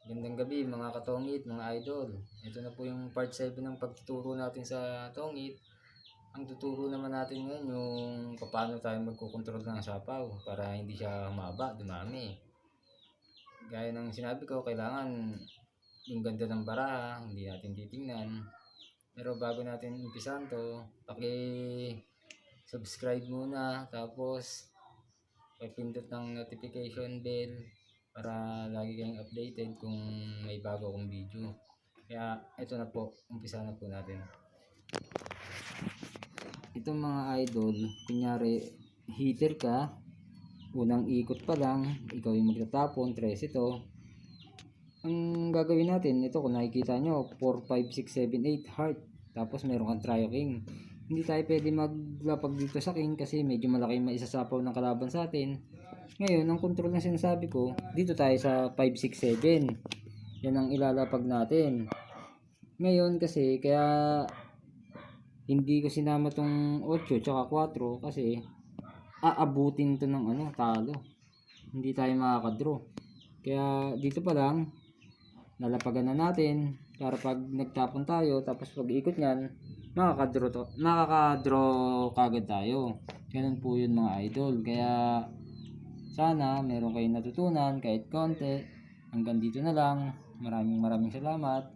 Gandang gabi mga katongit, mga idol. Ito na po yung part 7 ng pagtuturo natin sa tongit. Ang tuturo naman natin ngayon yung paano tayo magkukontrol ng sapaw para hindi siya humaba, dumami. Gaya ng sinabi ko, kailangan yung ganda ng baraha, hindi natin titingnan. Pero bago natin umpisan to, paki-subscribe muna, tapos pipindot ng notification bell para lagi kayong updated kung may bago akong video. Kaya ito na po, umpisa na po natin. Itong mga idol, kunyari heater ka, unang ikot pa lang, ikaw yung magtatapon, 3 ito. Ang gagawin natin, ito kung nakikita nyo, 4, 5, 6, 7, 8 heart. Tapos meron kang trio king. Hindi tayo pwede maglapag dito sa king kasi medyo malaki yung maisasapaw ng kalaban sa atin. Ngayon, ang control na sinasabi ko, dito tayo sa 5, 6, 7. Yan ang ilalapag natin. Ngayon kasi, kaya hindi ko sinama tong 8 tsaka 4 kasi aabutin to ng talo. Hindi tayo makakadraw. Kaya dito pa lang, lalapagan na natin para pag nagtapon tayo, tapos pag ikot nyan, makakadraw kagad tayo. Ganun po yun mga idol. Kaya sana meron kayong natutunan kahit konti. Hanggang dito na lang. Maraming salamat.